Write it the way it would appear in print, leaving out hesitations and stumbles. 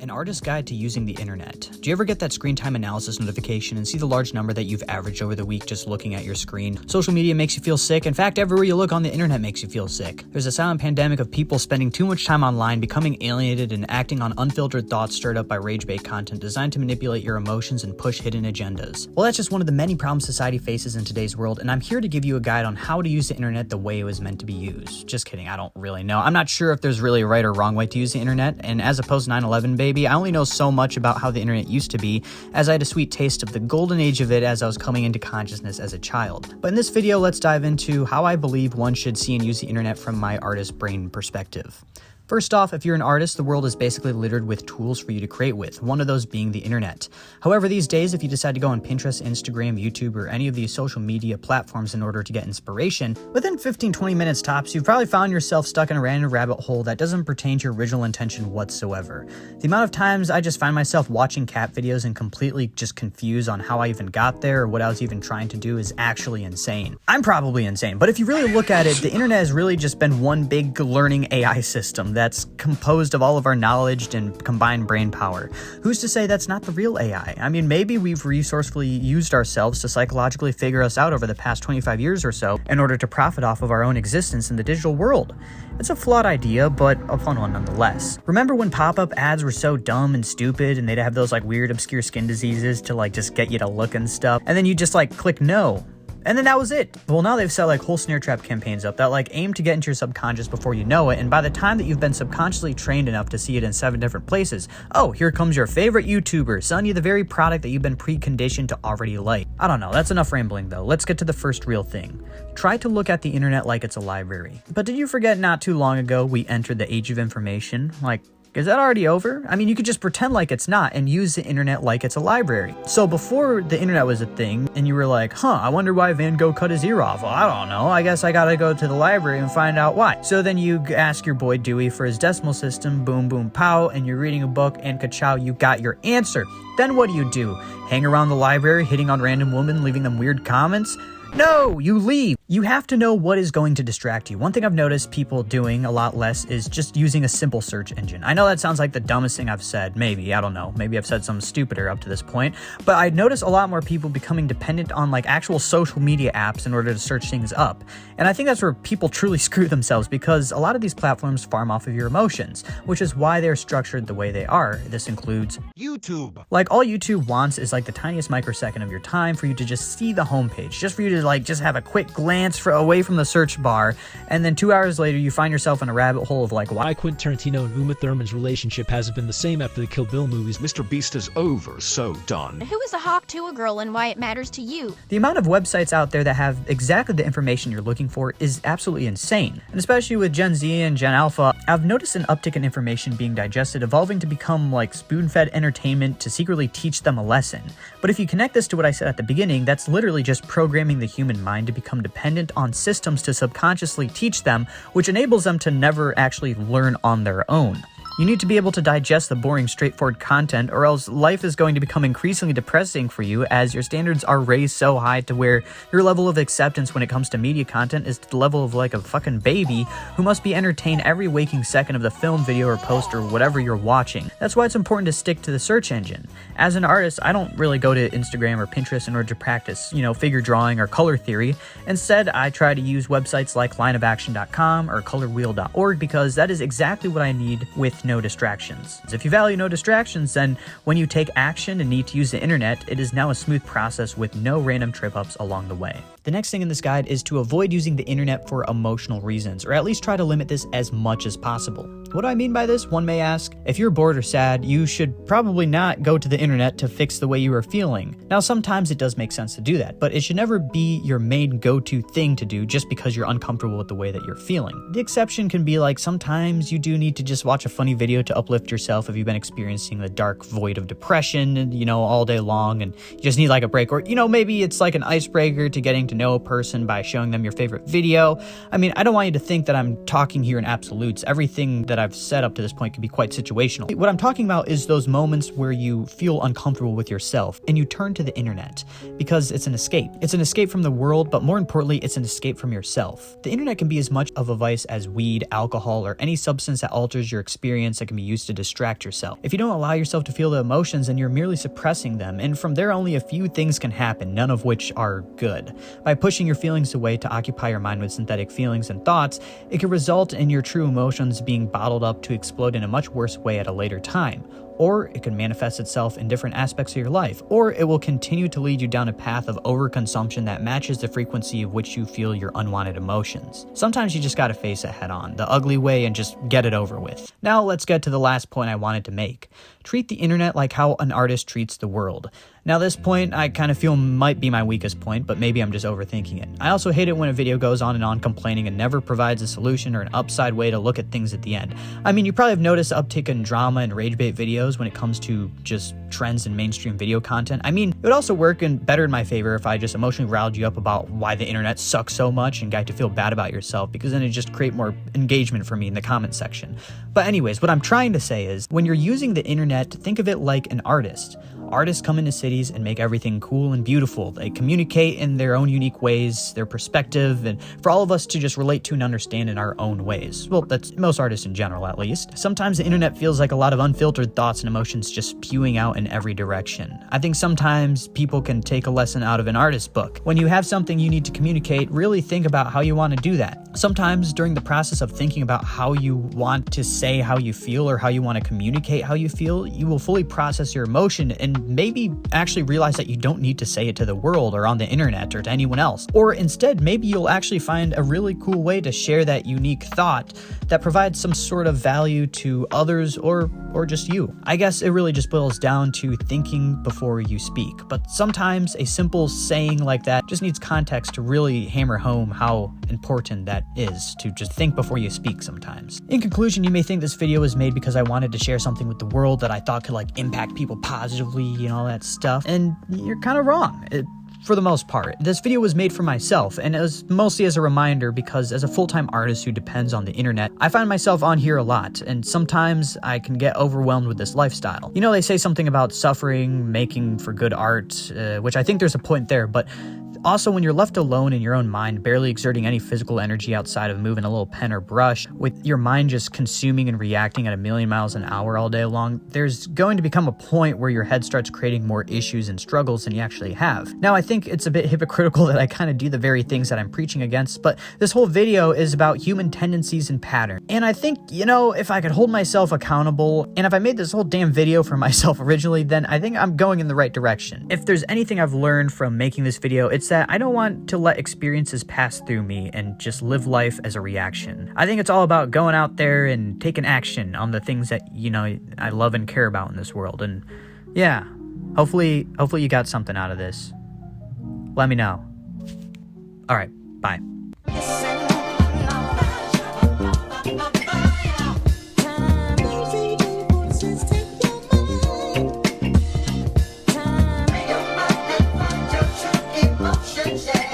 An artist's guide to using the internet. Do you ever get that screen time analysis notification and see the large number that you've averaged over the week just looking at your screen? Social media makes you feel sick. In fact, everywhere you look on the internet makes you feel sick. There's a silent pandemic of people spending too much time online, becoming alienated, and acting on unfiltered thoughts stirred up by rage-bait content designed to manipulate your emotions and push hidden agendas. Well, that's just one of the many problems society faces in today's world, and I'm here to give you a guide on how to use the internet the way it was meant to be used. Just kidding, I don't really know. I'm not sure if there's really a right or wrong way to use the internet, and as a post-9/11 baby, I only know so much about how the internet used to be, as I had a sweet taste of the golden age of it as I was coming into consciousness as a child. But in this video, let's dive into how I believe one should see and use the internet from my artist brain perspective. First off, if you're an artist, the world is basically littered with tools for you to create with, one of those being the internet. However, these days, if you decide to go on Pinterest, Instagram, YouTube, or any of these social media platforms in order to get inspiration, within 15-20 minutes tops, you've probably found yourself stuck in a random rabbit hole that doesn't pertain to your original intention whatsoever. The amount of times I just find myself watching cat videos and completely just confused on how I even got there or what I was even trying to do is actually insane. I'm probably insane, but if you really look at it, the internet has really just been one big learning AI system that's composed of all of our knowledge and combined brain power. Who's to say that's not the real AI? I mean, maybe we've resourcefully used ourselves to psychologically figure us out over the past 25 years or so in order to profit off of our own existence in the digital world. It's a flawed idea, but a fun one nonetheless. Remember when pop-up ads were so dumb and stupid and they'd have those like weird obscure skin diseases to like just get you to look and stuff, and then you just like click no? And then that was it. Well, now they've set like whole snare trap campaigns up that like aim to get into your subconscious before you know it, and by the time that you've been subconsciously trained enough to see it in 7 different places, oh, here comes your favorite YouTuber selling you the very product that you've been preconditioned to already like. I don't know, that's enough rambling though. Let's get to the first real thing. Try to look at the internet like it's a library. But did you forget not too long ago we entered the age of information? Like, is that already over? I mean, you could just pretend like it's not and use the internet like it's a library. So before the internet was a thing and you were like, I wonder why Van Gogh cut his ear off. Well, I don't know. I guess I gotta go to the library and find out why. So then you ask your boy Dewey for his decimal system, boom, boom, pow, and you're reading a book and ka-chow, you got your answer. Then what do? Hang around the library, hitting on random women, leaving them weird comments? No, you leave. You have to know what is going to distract you. One thing I've noticed people doing a lot less is just using a simple search engine. I know that sounds like the dumbest thing I've said. Maybe, I don't know. Maybe I've said something stupider up to this point. But I notice a lot more people becoming dependent on like actual social media apps in order to search things up. And I think that's where people truly screw themselves because a lot of these platforms farm off of your emotions, which is why they're structured the way they are. This includes YouTube. Like all YouTube wants is like the tiniest microsecond of your time for you to just see the homepage, just for you to like just have a quick glance away from the search bar, and then 2 hours later you find yourself in a rabbit hole of like why Quentin Tarantino and Uma Thurman's relationship hasn't been the same after the Kill Bill movies. Mr. Beast is over, so done. Who is a hawk to a girl and why it matters to you? The amount of websites out there that have exactly the information you're looking for is absolutely insane. And especially with Gen Z and Gen Alpha, I've noticed an uptick in information being digested, evolving to become like spoon-fed entertainment to secretly teach them a lesson. But if you connect this to what I said at the beginning, that's literally just programming the human mind to become dependent on systems to subconsciously teach them, which enables them to never actually learn on their own. You need to be able to digest the boring, straightforward content, or else life is going to become increasingly depressing for you as your standards are raised so high to where your level of acceptance when it comes to media content is to the level of like a fucking baby who must be entertained every waking second of the film, video, or post, or whatever you're watching. That's why it's important to stick to the search engine. As an artist, I don't really go to Instagram or Pinterest in order to practice, figure drawing or color theory. Instead, I try to use websites like lineofaction.com or colorwheel.org because that is exactly what I need with no distractions. If you value no distractions, then when you take action and need to use the internet, it is now a smooth process with no random trip-ups along the way. The next thing in this guide is to avoid using the internet for emotional reasons, or at least try to limit this as much as possible. What do I mean by this? One may ask. If you're bored or sad, you should probably not go to the internet to fix the way you are feeling. Now, sometimes it does make sense to do that, but it should never be your main go-to thing to do just because you're uncomfortable with the way that you're feeling. The exception can be like sometimes you do need to just watch a funny video to uplift yourself if you've been experiencing the dark void of depression and, all day long and you just need like a break, or, maybe it's like an icebreaker to getting to know a person by showing them your favorite video. I mean, I don't want you to think that I'm talking here in absolutes. Everything that I've said up to this point can be quite situational. What I'm talking about is those moments where you feel uncomfortable with yourself and you turn to the internet because it's an escape. It's an escape from the world, but more importantly, it's an escape from yourself. The internet can be as much of a vice as weed, alcohol, or any substance that alters your experience experience that can be used to distract yourself. If you don't allow yourself to feel the emotions, then you're merely suppressing them, and from there only a few things can happen, none of which are good. By pushing your feelings away to occupy your mind with synthetic feelings and thoughts, it can result in your true emotions being bottled up to explode in a much worse way at a later time. Or it can manifest itself in different aspects of your life, or it will continue to lead you down a path of overconsumption that matches the frequency of which you feel your unwanted emotions. Sometimes you just gotta face it head on, the ugly way, and just get it over with. Now let's get to the last point I wanted to make. Treat the internet like how an artist treats the world. Now this point I kind of feel might be my weakest point, but maybe I'm just overthinking it. I also hate it when a video goes on and on complaining and never provides a solution or an upside way to look at things at the end. I mean, you probably have noticed the uptick in drama and rage bait videos when it comes to just trends in mainstream video content. I mean, it would also work better in my favor if I just emotionally riled you up about why the internet sucks so much and got you to feel bad about yourself, because then it just create more engagement for me in the comment section. But anyways, what I'm trying to say is, when you're using the internet, think of it like an artist. Artists come into cities and make everything cool and beautiful. They communicate in their own unique ways, their perspective, and for all of us to just relate to and understand in our own ways. Well, that's most artists in general, at least. Sometimes the internet feels like a lot of unfiltered thoughts and emotions just spewing out in every direction. I think sometimes people can take a lesson out of an artist's book. When you have something you need to communicate, really think about how you want to do that. Sometimes during the process of thinking about how you want to say how you feel or how you want to communicate how you feel, you will fully process your emotion and maybe actually realize that you don't need to say it to the world or on the internet or to anyone else. Or instead, maybe you'll actually find a really cool way to share that unique thought that provides some sort of value to others or just you. I guess it really just boils down to thinking before you speak. But sometimes a simple saying like that just needs context to really hammer home how important that is, to just think before you speak sometimes. In conclusion, you may think this video was made because I wanted to share something with the world that I thought could impact people positively and all that stuff, and you're kind of wrong. For the most part. This video was made for myself, and it was mostly as a reminder because as a full-time artist who depends on the internet, I find myself on here a lot, and sometimes I can get overwhelmed with this lifestyle. You know, they say something about suffering, making for good art, which I think there's a point there, but also, when you're left alone in your own mind, barely exerting any physical energy outside of moving a little pen or brush, with your mind just consuming and reacting at 1,000,000 miles an hour all day long, there's going to become a point where your head starts creating more issues and struggles than you actually have. Now, I think it's a bit hypocritical that I kind of do the very things that I'm preaching against, but this whole video is about human tendencies and patterns. And I think, if I could hold myself accountable, and if I made this whole damn video for myself originally, then I think I'm going in the right direction. If there's anything I've learned from making this video, it's that I don't want to let experiences pass through me and just live life as a reaction. I think it's all about going out there and taking action on the things that, I love and care about in this world. And yeah, hopefully you got something out of this. Let me know. All right, bye. Yeah.